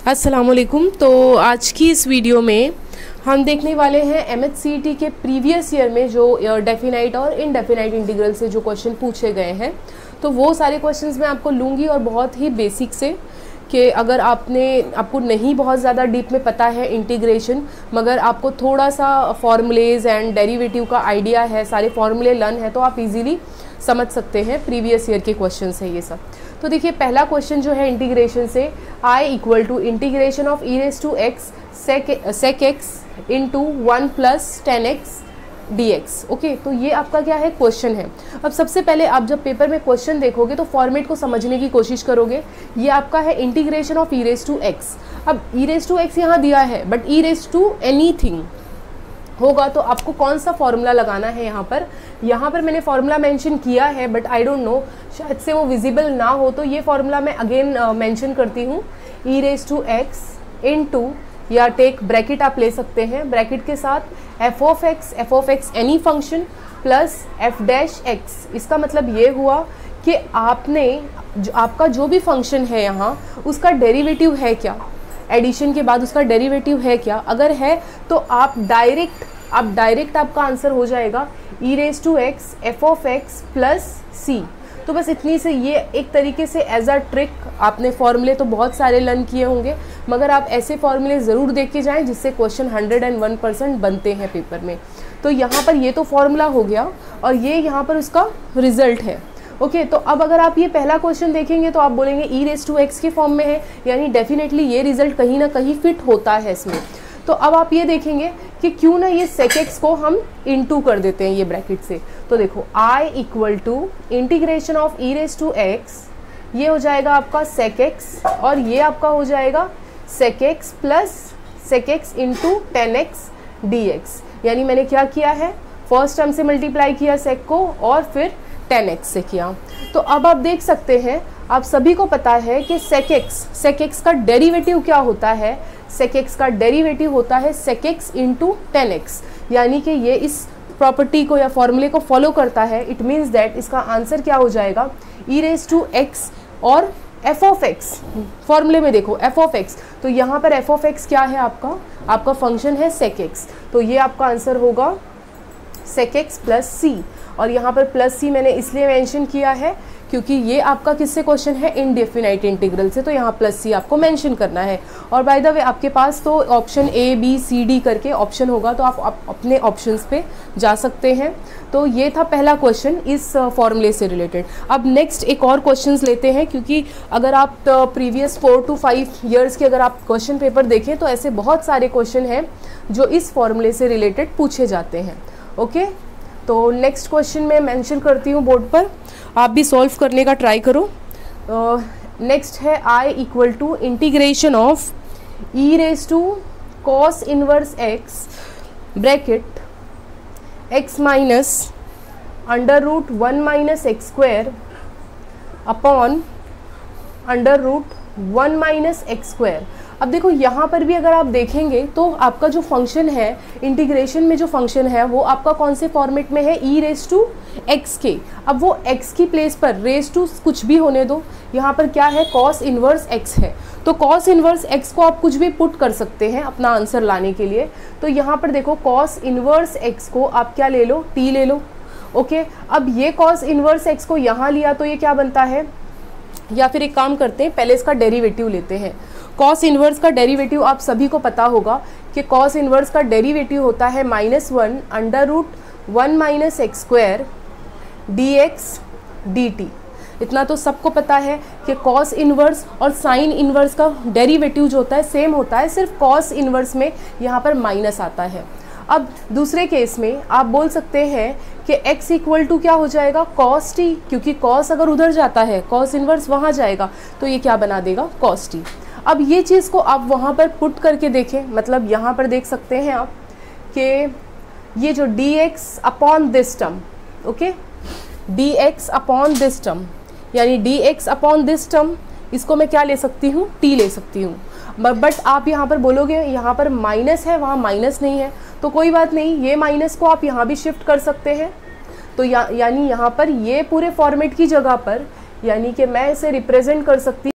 अस्सलामुअलैकुम। तो आज की इस वीडियो में हम देखने वाले हैं MHCET के प्रीवियस ईयर में जो डेफिनाइट और इनडेफिनाइट इंटीग्रल से जो क्वेश्चन पूछे गए हैं, तो वो सारे क्वेश्चंस मैं आपको लूँगी और बहुत ही बेसिक से, कि अगर आपको नहीं बहुत ज़्यादा डीप में पता है इंटीग्रेशन, मगर आपको थोड़ा सा फॉर्मूलेज एंड डेरिवेटिव का आइडिया है, सारे फॉर्मूले लर्न है, तो आप इजीली समझ सकते हैं। प्रीवियस ईयर के क्वेश्चन है ये सब। तो देखिए, पहला क्वेश्चन जो है इंटीग्रेशन से, I equal to integration of e raise to x sec x into 1 plus 10x dx। Okay, तो ये आपका क्या है, क्वेश्चन है। अब सबसे पहले आप जब पेपर में क्वेश्चन देखोगे तो फॉर्मेट को समझने की कोशिश करोगे। ये आपका है integration of e raise to x. अब e रेज टू एक्स यहाँ दिया है, but e raise to anything होगा तो आपको कौन सा फॉर्मूला लगाना है। यहाँ पर मैंने फॉर्मूला मेंशन किया है, बट आई डोंट नो, शायद से वो विजिबल ना हो, तो ये फॉर्मूला मैं अगेन मेंशन करती हूँ। e raise to x into, या टेक ब्रैकेट आप ले सकते हैं, ब्रैकेट के साथ f of x any function plus f dash x। इसका मतलब ये हुआ कि आपका जो भी फंक्शन है यहाँ, उसका डेरिवेटिव है क्या, एडिशन के बाद उसका डेरिवेटिव है क्या। अगर है तो आप डायरेक्ट आपका आंसर हो जाएगा e raise to x f of x plus c। तो बस इतनी से, ये एक तरीके से एज अ ट्रिक, आपने फॉर्मूले तो बहुत सारे लर्न किए होंगे, मगर आप ऐसे फॉर्मूले ज़रूर देख के जाएं जिससे क्वेश्चन 101% बनते हैं पेपर में। तो यहाँ पर ये तो फॉर्मूला हो गया और ये यहाँ पर उसका रिजल्ट है। ओके, तो अब अगर आप ये पहला क्वेश्चन देखेंगे तो आप बोलेंगे e रेज टू एक्स के फॉर्म में है, यानी डेफिनेटली ये रिजल्ट कहीं ना कहीं फिट होता है इसमें। तो अब आप ये देखेंगे कि क्यों ना ये sec x को हम इनटू कर देते हैं ये ब्रैकेट से। तो देखो, I equal to integration of e raise to x, ये हो जाएगा आपका sec x, और ये आपका हो जाएगा sec x plus sec x into 10x dx। यानी मैंने क्या किया है, फर्स्ट टर्म से मल्टीप्लाई किया sec को और फिर 10x से किया। तो अब आप देख सकते हैं, आप सभी को पता है कि sec x का डेरिवेटिव क्या होता है। sec x का डेरिवेटिव होता है sec x इंटू 10x, यानी कि ये इस प्रॉपर्टी को या फॉर्मूले को फॉलो करता है। इट मीन्स दैट इसका आंसर क्या हो जाएगा, e रेज टू एक्स और f ऑफ x। फॉर्मूले में देखो f ऑफ x, तो यहाँ पर f ऑफ x क्या है, आपका फंक्शन है sec x, तो ये आपका आंसर होगा sec x प्लस c। और यहाँ पर प्लस c मैंने इसलिए मेंशन किया है क्योंकि ये आपका किससे क्वेश्चन है, इनडेफिनाइट इंटीग्रल से, तो यहाँ प्लस c आपको मेंशन करना है। और बाय द वे, आपके पास तो option A B C D करके ऑप्शन होगा, तो आप अपने ऑप्शंस पे जा सकते हैं। तो ये था पहला क्वेश्चन इस फॉर्मूले से रिलेटेड। अब नेक्स्ट एक और क्वेश्चंस लेते हैं, क्योंकि अगर आप प्रीवियस 4 to 5 ईयर्स के अगर आप क्वेश्चन पेपर देखें तो ऐसे बहुत सारे क्वेश्चन हैं जो इस फॉर्मूले से रिलेटेड पूछे जाते हैं। ओके, तो नेक्स्ट क्वेश्चन मैं मेंशन करती हूँ बोर्ड पर, आप भी सॉल्व करने का ट्राई करो। नेक्स्ट है I equal to integration of e raise to cos inverse x bracket x minus under root 1 minus x square upon under root 1 minus x square. अब देखो, यहाँ पर भी अगर आप देखेंगे तो आपका जो फंक्शन है, इंटीग्रेशन में जो फंक्शन है, वो आपका कौन से फॉर्मेट में है, e रेज टू एक्स के। अब वो x की प्लेस पर रेज टू कुछ भी होने दो, यहाँ पर क्या है, कॉस इनवर्स x है, तो कॉस इनवर्स x को आप कुछ भी पुट कर सकते हैं अपना आंसर लाने के लिए। तो यहाँ पर देखो, कॉस इनवर्स x को आप क्या ले लो, t ले लो। ओके, अब ये कॉस इनवर्स x को यहाँ लिया तो ये क्या बनता है, या फिर एक काम करते हैं, पहले इसका डेरिवेटिव लेते हैं। कॉस इनवर्स का डेरिवेटिव आप सभी को पता होगा कि कॉस इनवर्स का डेरिवेटिव होता है -1 under root 1 minus x square dx dt। इतना तो सबको पता है कि कॉस इनवर्स और साइन इनवर्स का डेरिवेटिव जो होता है सेम होता है, सिर्फ कॉस इनवर्स में यहाँ पर माइनस आता है। अब दूसरे केस में आप बोल सकते हैं कि x इक्वल टू क्या हो जाएगा, cos t, क्योंकि cos अगर उधर जाता है, cos इनवर्स वहाँ जाएगा, तो ये क्या बना देगा, cos t। अब ये चीज़ को आप वहाँ पर पुट करके देखें, मतलब यहाँ पर देख सकते हैं आप कि ये जो dx upon this term, okay, dx upon this term, यानी dx अपॉन दिस टर्म, इसको मैं क्या ले सकती हूँ, t ले सकती हूँ। बट आप यहाँ पर बोलोगे यहाँ पर माइनस है, वहाँ माइनस नहीं है, तो कोई बात नहीं, ये माइनस को आप यहाँ भी शिफ्ट कर सकते हैं। तो यानी यहाँ पर ये पूरे फॉर्मेट की जगह पर, यानी कि मैं इसे रिप्रेजेंट कर सकती